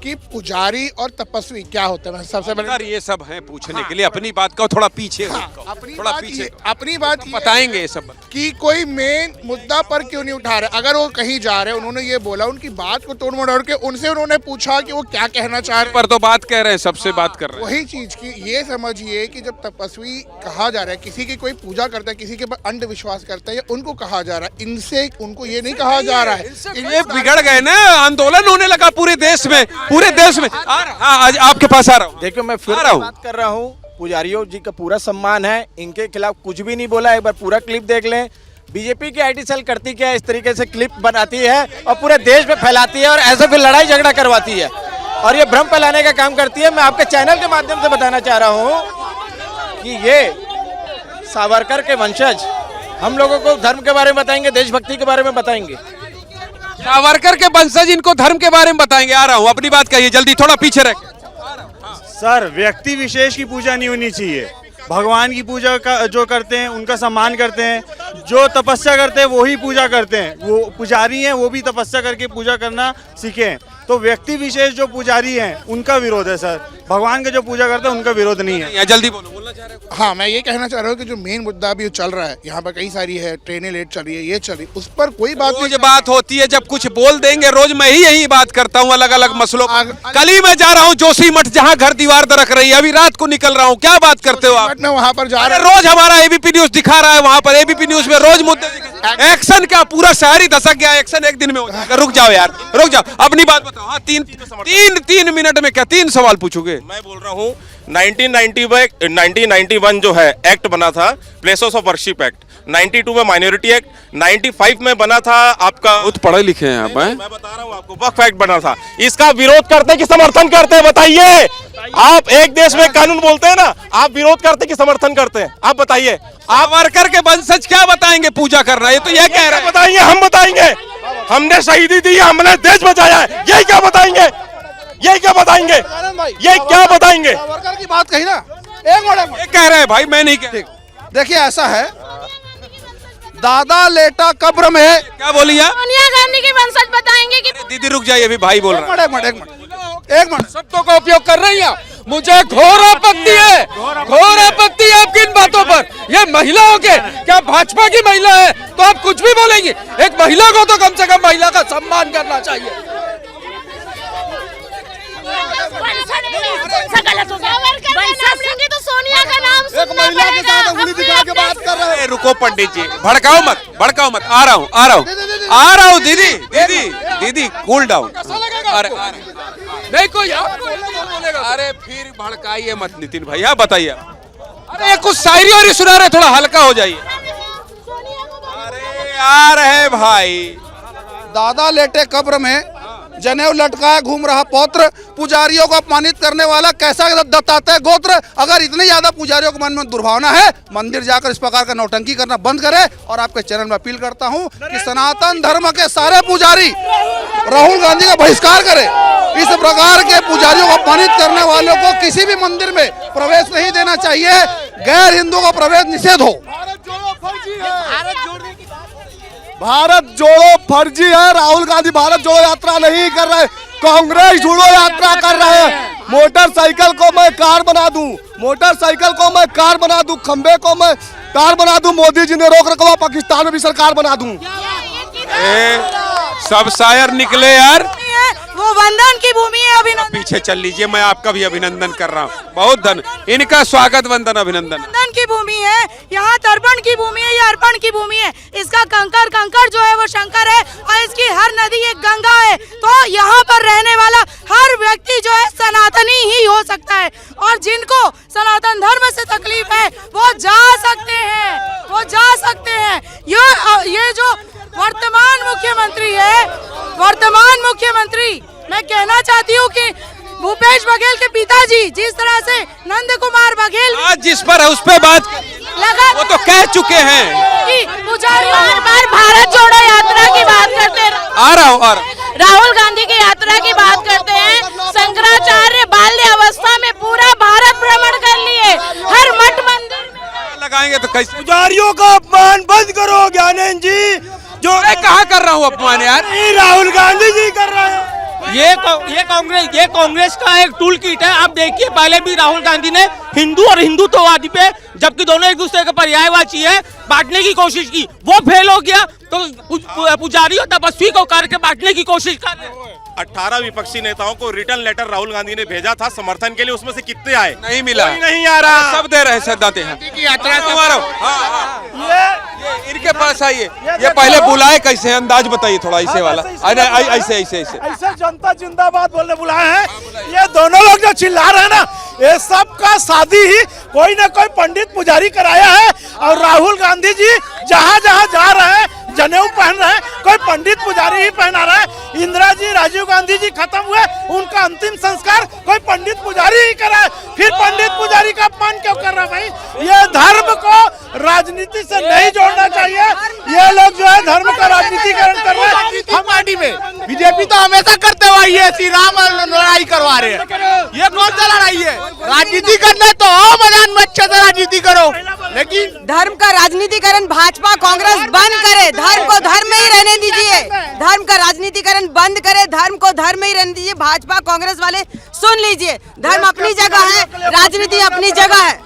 कि पुजारी और तपस्वी क्या होता है। सबसे पहले ये सब हैं पूछने के लिए, अपनी बात का थोड़ा पीछे अपनी बात बताएंगे ये सब कि कोई मेन मुद्दा पर क्यों नहीं उठा रहे। अगर वो कहीं जा रहे, उन्होंने ये बोला, उनकी बात को तोड़ मरोड़ के उनसे उन्होंने पूछा कि वो क्या कहना चाह रहे, पर तो बात कह रहे हैं, सबसे बात कर रहे हैं। वही चीज की ये समझिए कि जब तपस्वी कहा जा रहा है, किसी की कोई पूजा करता है, किसी के ऊपर अंधविश्वास करता है, या उनको कहा जा रहा है, इनसे उनको ये नहीं कहा जा रहा है। ये बिगड़ गए ना, आंदोलन होने लगा पूरे देश में। आज आपके पास आ रहा हूँ। देखिए, मैं फिर बात कर रहा हूँ, पुजारियों जी का पूरा सम्मान है, इनके खिलाफ कुछ भी नहीं बोला। एक बार पूरा क्लिप देख लें। बीजेपी की आईटी सेल करती क्या है, इस तरीके से क्लिप बनाती है और पूरे देश में फैलाती है, और ऐसे फिर लड़ाई झगड़ा करवाती है और ये भ्रम फैलाने का काम करती है। मैं आपके चैनल के माध्यम से बताना चाह रहा हूँ कि ये सावरकर के वंशज हम लोगों को धर्म के बारे में बताएंगे, देशभक्ति के बारे में बताएंगे। सावरकर के वंशज इनको धर्म के बारे में बताएंगे। आ रहा हूँ, अपनी बात कहिए जल्दी, थोड़ा पीछे रख। सर, व्यक्ति विशेष की पूजा नहीं होनी चाहिए। भगवान की पूजा का जो करते हैं उनका सम्मान करते हैं, जो तपस्या करते हैं वो ही पूजा करते हैं। वो पुजारी हैं, वो भी तपस्या करके पूजा करना सीखे। तो व्यक्ति विशेष जो पुजारी हैं उनका विरोध है सर, भगवान के जो पूजा करते हैं उनका विरोध नहीं है। जल्दी बोलना चाह रहे हो? हाँ, मैं ये कहना चाह रहा हूँ कि जो मेन मुद्दा अभी चल रहा है, यहाँ पर कई सारी है, ट्रेनें लेट चल रही है, ये चल रही है, उस पर कोई बात नहीं। बात होती है जब कुछ बोल देंगे, रोज मैं ही यही बात करता हूँ अलग अलग मसलों। कल ही मैं जा रहा हूँ जोशी मठ, जहाँ घर दीवार दरक रही है, अभी रात को निकल रहा हूँ। क्या बात करते हो आप? मैं वहाँ पर जा रहा हूँ, रोज हमारा एबीपी न्यूज दिखा रहा है, वहाँ पर एबीपी न्यूज में रोज मुद्दे। एक्शन क्या, पूरा शहर ही दसक गया। एक्शन एक दिन में हो जाएगा। रुक जाओ यार, रुक जाओ, अपनी बात बताओ। हाँ, तीन मिनट में क्या 3 सवाल पूछोगे? मैं बोल रहा हूँ 1991 जो है एक्ट बना था, प्लेसेस ऑफ वर्शिप एक्ट, 92 में माइनॉरिटी एक्ट, 95 में बना था आपका, बहुत पढ़े लिखे हैं आप। मैं बता रहा हूँ आपको, वक्फ एक्ट बना था। इसका विरोध करते कि समर्थन करते हैं बताइए? आप एक देश में कानून बोलते हैं ना, आप विरोध करते कि समर्थन करते हैं? आप बताइए। आप वर्कर के वंशज क्या बताएंगे पूजा करना? ये तो यह कह रहे हैं। बताएंगे, हम बताएंगे। हमने शहीदी दी, हमने देश बचाया है, यही क्या बताएंगे? यही क्या बताएंगे? यही क्या बताएंगे? वर्कर की बात कही ना, एक मिनट कह रहे हैं भाई, मैं नहीं कह। देखिए ऐसा है, दादा लेटा कब्र में, क्या बोली आप? सोनिया गांधी की वंशज बताएंगे कि दीदी रुक जाइए, अभी भाई बोल रहे हैं। एक मिनट शब्दों का उपयोग कर रही हैं। मुझे घोर आपत्ति है, घोर आपत्ति है आपकी इन बातों पर। ये महिलाओं के, क्या भाजपा की महिला है तो आप कुछ भी बोलेंगी? एक महिला को तो कम से कम महिला का सम्मान करना चाहिए। गलत हो गया। तो सोनिया का नाम सुनना पड़ेगा। उंगली दिखा के बात कर रहे हैं। रुको पंडित जी, भड़काओ मत, भड़काओ मत। आ रहा हूँ दीदी कूल डाउन। अरे नहीं कोई आपको बोलेगा। अरे फिर भड़काइए मत नितिन भाई, आप बताइए। अरे कुछ शायरी और सुना रहे, थोड़ा हल्का हो जाइए। अरे आ रहे भाई। दादा लेटे कब्र में जनेऊ लटकाए घूम रहा पौत्र, पुजारियों को अपमानित करने वाला कैसा दत्तात्रेय गोत्र। अगर इतनी ज्यादा पुजारियों के मन में दुर्भावना है, मंदिर जाकर इस प्रकार का नौटंकी करना बंद करे। और आपके चैनल में अपील करता हूं कि सनातन धर्म के सारे पुजारी राहुल गांधी का बहिष्कार करें। इस प्रकार के पुजारियों को अपमानित करने वालों को किसी भी मंदिर में प्रवेश नहीं देना चाहिए। गैर हिंदुओं का प्रवेश निषेध हो। भारत जोड़ो फर्जी है। राहुल गांधी भारत जोड़ो यात्रा नहीं कर रहे, कांग्रेस जोड़ो यात्रा कर रहे हैं। मोटरसाइकिल को मैं कार बना दूं, मोटरसाइकिल को मैं कार बना दूं, खंबे को मैं कार बना दूं। मोदी जी ने रोक रखा, पाकिस्तान में भी सरकार बना दूं। सब शायर निकले यार। वो वंदन की भूमि है। अभिनंदन पीछे चल लीजिए, मैं आपका भी अभिनंदन कर रहा हूँ। बहुत धन, इनका स्वागत, वंदन, अभिनंदन। वंदन की भूमि है, यहाँ तर्पण की भूमि है, ये अर्पण की भूमि है। इसका कंकड़ जो है वो शंकर है और इसकी हर नदी एक गंगा है। तो यहाँ पर रहने वाला हर व्यक्ति जो है सनातनी ही हो सकता है। और जिनको सनातन धर्म से तकलीफ है वो जा सकते हैं, वो जा सकते हैं। ये जो वर्तमान मुख्यमंत्री मैं कहना चाहती हूँ कि भूपेश बघेल के पिताजी जिस तरह से नंद कुमार बघेल आज जिस पर है उस पे बात लगा, वो तो कह चुके हैं कि पुजारी बार भारत जोड़ो यात्रा की बात करते हैं। आ रहा हूँ। राहुल गांधी की यात्रा की बात करते हैं। शंकराचार्य बाल्य अवस्था में पूरा भारत भ्रमण कर लिए, हर मठ मंदिर में लगाएंगे तो कैसे? पुजारियों का अपमान बंद करो ज्ञानेंद्र जी। जो मैं कहाँ कर रहा हूँ अपमान यार? राहुल गांधी जी कर रहे हैं। ये कांग्रेस का एक टूल किट है। आप देखिए, पहले भी राहुल गांधी ने हिंदू और हिंदुत्ववादी पे, जबकि दोनों एक दूसरे के पर्यायवाची है, बांटने की कोशिश की, वो फेल हो गया। तो पुजारी और तपस्वी को करके बांटने की कोशिश कर रहे हैं। 18 विपक्षी नेताओं को रिटर्न लेटर राहुल गांधी ने भेजा था समर्थन के लिए, उसमें से कितने आए? नहीं मिला, नहीं आ रहा। सब दे रहे सदाते हैं। इनके पास आइए, ये पहले बुलाए कैसे, अंदाज बताइए थोड़ा ऐसे वाला। ऐसे जनता जिंदाबाद बोलने बुलाए हैं। ये दोनों लोग जो चिल्ला रहे हैं ना, ये सब का शादी ही कोई ना कोई पंडित पुजारी कराया है। और राहुल गांधी जी जहाँ जहाँ जा रहे हैं जनेऊ पहन रहे हैं, कोई पंडित पुजारी ही पहना रहा है। इंदिरा जी, राजीव गांधी जी खत्म हुए, उनका अंतिम संस्कार कोई पंडित पुजारी ही करा। फिर पंडित पुजारी का अपमान क्यों कर रहा है भाई? ये धर्म को राजनीति से नहीं जोड़ना चाहिए। ये लोग जो है धर्म का राजनीतिकरण कर रहे हैं। हम पार्टी में बीजेपी तो हमेशा करते हुआ ये श्री राम लड़ाई करवा रहे हैं। ये कौन सा लड़ाई है? राजनीति करना तो आओ मैदान में अच्छे से राजनीति करो, लेकिन धर्म का राजनीतिकरण भाजपा कांग्रेस बंद करे। धर्म को धर्म में ही रहने दीजिए, धर्म का राजनीतिकरण बंद करे, धर्म को धर्म में ही रहने दीजिए। भाजपा कांग्रेस वाले सुन लीजिए, धर्म अपनी जगह है, राजनीति अपनी जगह है।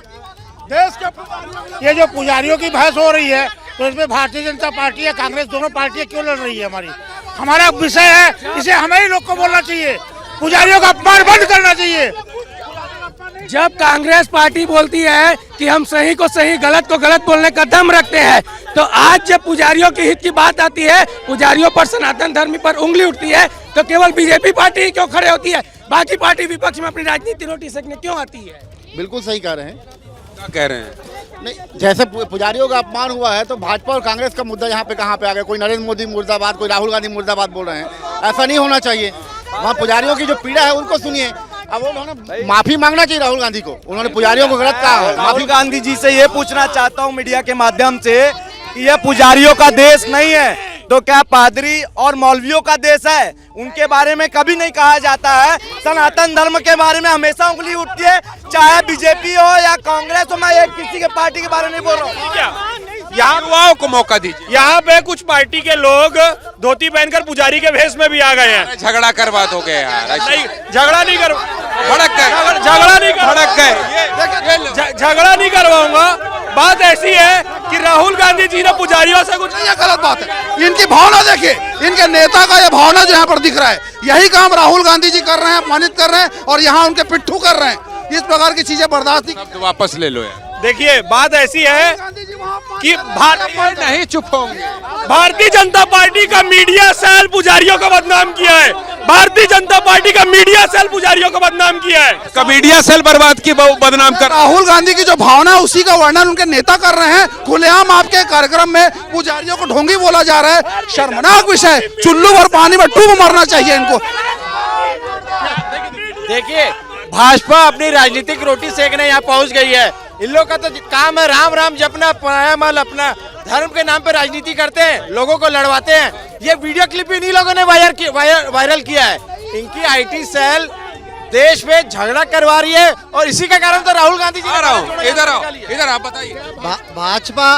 देश के ये जो पुजारियों की बहस हो रही है, तो इसमें भारतीय जनता पार्टी या कांग्रेस दोनों पार्टियां क्यों लड़ रही है? हमारा विषय है, इसे हमें ही लोग को बोलना चाहिए। पुजारियों का अपमान बंद करना चाहिए। जब कांग्रेस पार्टी बोलती है कि हम सही को सही, गलत को गलत बोलने का दम रखते हैं, तो आज जब पुजारियों के हित की बात आती है, पुजारियों पर, सनातन धर्म पर उंगली उठती है, तो केवल बीजेपी पार्टी क्यों खड़े होती है? बाकी पार्टी विपक्ष में अपनी राजनीति रोटी सेकने क्यों आती है? बिल्कुल सही कह रहे हैं। क्या कह रहे हैं? नहीं, जैसे पुजारियों का अपमान हुआ है तो भाजपा और कांग्रेस का मुद्दा यहाँ पे कहाँ पे आ गया? कोई नरेंद्र मोदी मुर्दाबाद, कोई राहुल गांधी मुर्दाबाद बोल रहे हैं। ऐसा नहीं होना चाहिए। वहाँ पुजारियों की जो पीड़ा है उनको सुनिए। अब उन्होंने माफी मांगना चाहिए राहुल गांधी को, उन्होंने पुजारियों को गलत कहा है। राहुल गांधी जी से ये पूछना चाहता हूँ मीडिया के माध्यम से कि यह पुजारियों का देश नहीं है तो क्या पादरी और मौलवियों का देश है? उनके बारे में कभी नहीं कहा जाता है। सनातन धर्म के बारे में हमेशा उंगली उठती है, चाहे बीजेपी हो या कांग्रेस हो। मैं एक किसी के पार्टी के बारे में नहीं बोल रहा हूँ। यहाँ युवाओं को मौका दीजिए। यहाँ पे कुछ पार्टी के लोग धोती पहनकर पुजारी के भेष में भी आ गए हैं। झगड़ा करवा दोगे यार? नहीं, झगड़ा नहीं कर, भड़क गए, झगड़ा नहीं भड़क गए, झगड़ा नहीं करवाऊंगा। बात ऐसी है कि राहुल गांधी जी ने पुजारियों से कुछ, ये गलत बात है। इनकी भावना देखिए, इनके नेता का ये भावना जो यहाँ पर दिख रहा है, यही काम राहुल गांधी जी कर रहे हैं, अपमानित कर रहे हैं और यहाँ उनके पिट्ठू कर रहे हैं। इस प्रकार की चीजें बर्दाश्त नहीं। वापस ले लो यार। देखिए बात ऐसी है कि नहीं चुप होंगे। भारतीय जनता पार्टी का मीडिया सेल पुजारियों को बदनाम किया है। भारतीय जनता पार्टी का मीडिया सेल पुजारियों को बदनाम किया है। मीडिया सेल बर्बाद की बदनाम कर। राहुल गांधी की जो भावना है उसी का वर्णन उनके नेता कर रहे हैं। खुलेआम आपके कार्यक्रम में पुजारियों को ढोंगी बोला जा रहा है। शर्मनाक विषय। चुल्लू भर पानी में डूब मरना चाहिए इनको। देखिए भाजपा अपनी राजनीतिक रोटी सेकने यहाँ पहुँच गई है। इन लोग का तो काम है राम राम जपना, पराया माल अपना, धर्म के नाम पे राजनीति करते हैं, लोगों को लड़वाते हैं। ये वीडियो क्लिप भी नहीं लोगों ने वायरल किया है। इनकी आईटी सेल देश में झगड़ा करवा रही है और इसी का कारण तो राहुल गांधी जी। इधर आओ, इधर आप बताइए। भाजपा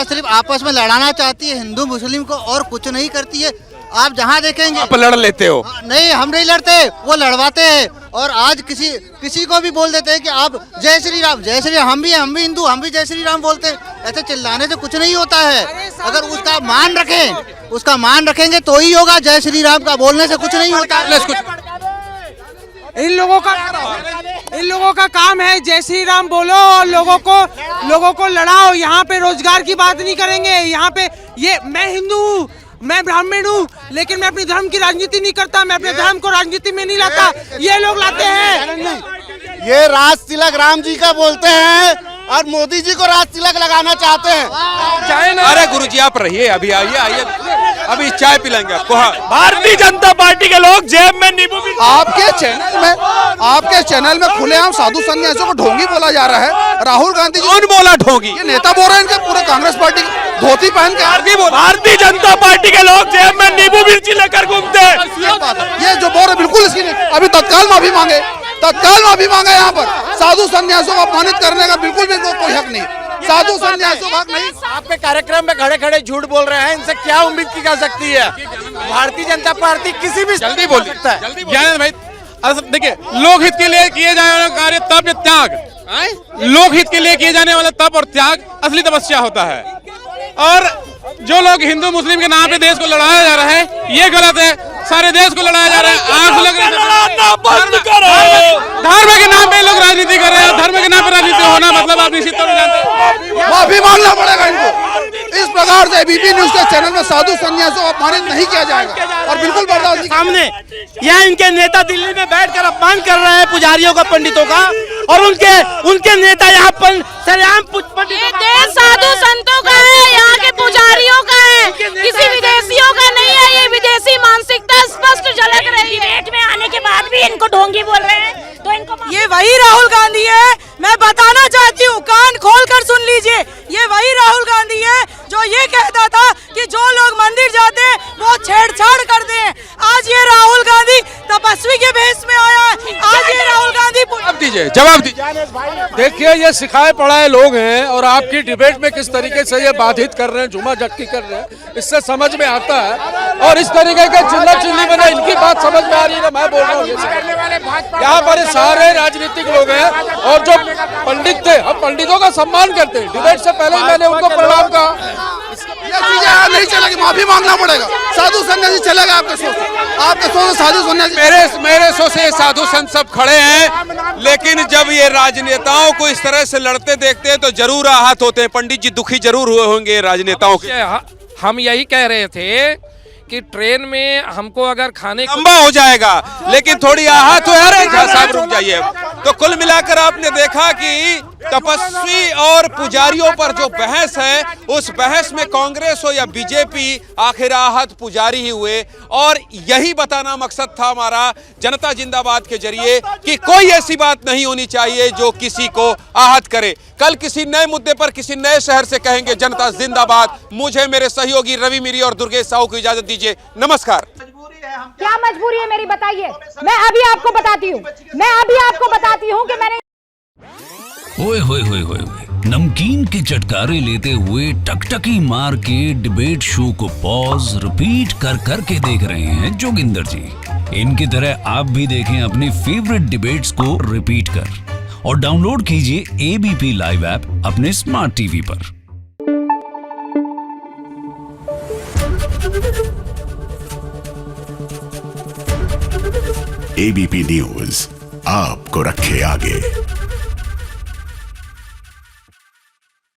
सिर्फ आपस में लड़ाना चाहती है हिंदू मुस्लिम को, और कुछ नहीं करती है। आप जहाँ देखेंगे आप लड़ लेते हो। नहीं, हम नहीं लड़ते, वो लड़वाते हैं। और आज किसी को भी बोल देते हैं कि आप जय श्री राम, जय श्री राम। हम भी हिंदू, हम भी जय श्री राम बोलते हैं। ऐसे चिल्लाने से कुछ नहीं होता है। अगर उसका मान रखेंगे तो ही होगा। जय श्री राम का बोलने से कुछ नहीं होता है। इन लोगों का काम है जय श्री राम बोलो और लोगों को लड़ाओ। यहाँ पे रोजगार की बात नहीं करेंगे। यहाँ पे ये मैं हिंदू हूँ, मैं ब्राह्मण हूँ, लेकिन मैं अपने धर्म की राजनीति नहीं करता। मैं अपने धर्म को राजनीति में नहीं लाता, ये लोग लाते हैं। ये राज तिलक राम जी का बोलते हैं और मोदी जी को राज तिलक लगाना चाहते हैं। अरे गुरुजी आप रहिए, अभी आइए, अभी चाय पिलाएंगे आपको। हाँ, भारतीय जनता पार्टी के लोग जेब में नींबू भी। आपके चैनल में खुलेआम साधु संन्यासियों को ढोंगी बोला जा रहा है। राहुल गांधी जी कौन बोला ढोंगी? ये नेता बोल रहे हैं इनके पूरे कांग्रेस पार्टी धोती पहन के। भारतीय जनता पार्टी के लोग जेब में नींबू मिर्ची लेकर घूमते हैं। ये जो बोल रहे बिल्कुल इसकी नहीं। अभी तत्काल माफी मांगे यहाँ पर। साधु संन्यासियों को अपमानित करने का बिल्कुल भी कोई हक नहीं। साधु संन्यासियों का हक नहीं। आपके कार्यक्रम में खड़े खड़े झूठ बोल रहे हैं, इनसे क्या उम्मीद की जा सकती है? भारतीय जनता पार्टी किसी भी जल्दी बोल सकता है। ज्ञान भाई देखिए, लोकहित के लिए किए जाने वाला कार्य तप या त्याग, लोकहित के लिए किए जाने वाला तप और त्याग असली तपस्या होता है। और जो लोग हिंदू मुस्लिम के नाम पे देश को लड़ाया जा रहा है, ये गलत है। सारे देश को लड़ाया जा रहा है। आग लग रही है। धर्म के नाम पे लोग राजनीति कर रहे हैं। धर्म के नाम पे राजनीति होना मतलब आप निश्चित तौर पर जानते हैं। माफी मांगना पड़ेगा इनको। इस प्रकार से एबीपी न्यूज के चैनल में साधु संन्यासियों को अपमानित नहीं किया जाएगा और बिल्कुल बर्दाश्त नहीं। सामने यहाँ इनके नेता दिल्ली में बैठकर अपमान कर रहे हैं पुजारियों का, पंडितों का, और उनके नेता यहाँ पर सरेआम देश साधु संतों का है, यहाँ के पुजारियों का है, किसी विदेशियों का नहीं है। ये विदेशी मानसिकता स्पष्ट झलक रही है। डिबेट में आने के बाद भी इनको ढोंगी बोल रहे हैं, तो इनको ये वही राहुल गांधी है। मैं बताना चाहती हूँ, कान खोल कर सुन लीजिए। ये वही राहुल गांधी है जो ये कहता था कि जो लोग मंदिर जाते हैं वो छेड़छाड़ करते हैं। आज ये राहुल गांधी तपस्वी के भेष में आया है। आज ये राहुल गांधी जवाब दीजिए। देखिए ये सिखाए पढ़ाए लोग हैं और आपकी डिबेट में किस तरीके से ये बाधित कर रहे हैं, झुमा झटकी कर रहे हैं, इससे समझ में आता है। और इस तरीके के चिल्ला चिल्ली में इनकी बात समझ में आ रही है। मैं बोल रहा हूँ यहाँ पर सारे राजनीतिक लोग हैं और जो पंडित थे, हम पंडितों का सम्मान करते हैं। डिबेट से पहले ही मैंने उनको प्रणाम कहा। ये चीजें नहीं चलेगी, माफी मांगना पड़ेगा। साधु संन्यासी चलेगा आपके सोच साधु सन्यासी। मेरे सोच से साधु संत सब खड़े हैं, लेकिन जब ये राजनेताओं को इस तरह से लड़ते देखते हैं तो जरूर आहत होते हैं। पंडित जी दुखी जरूर हुए होंगे राजनेताओं के। हम यही कह रहे थे कि ट्रेन में हमको अगर खाने लंबा हो जाएगा, लेकिन थोड़ी आहत हो। अरे साहब रुक जाइए। तो कुल मिलाकर आपने देखा कि तपस्वी और पुजारियों पर जो बहस है, उस बहस में कांग्रेस हो या बीजेपी, आखिर आहत पुजारी ही हुए। और यही बताना मकसद था हमारा जनता जिंदाबाद के जरिए कि कोई ऐसी बात नहीं होनी चाहिए जो किसी को आहत करे। कल किसी नए मुद्दे पर किसी नए शहर से कहेंगे जनता जिंदाबाद। मुझे, मेरे सहयोगी रवि मिरी और दुर्गेश साहू को इजाजत दीजिए। नमस्कार। क्या मजबूरी है मेरी, बताइए। मैं अभी आपको बताती हूँ कि मैंने ओए होए होए होए, नमकीन के चटकारे लेते हुए टकटकी मार के डिबेट शो को पॉज रिपीट कर करके देख रहे हैं जोगिंदर जी। इनकी तरह आप भी देखें अपने फेवरेट डिबेट्स को रिपीट कर और डाउनलोड कीजिए एबीपी लाइव ऐप अपने स्मार्ट टीवी पर। एबीपी न्यूज आपको रखे आगे।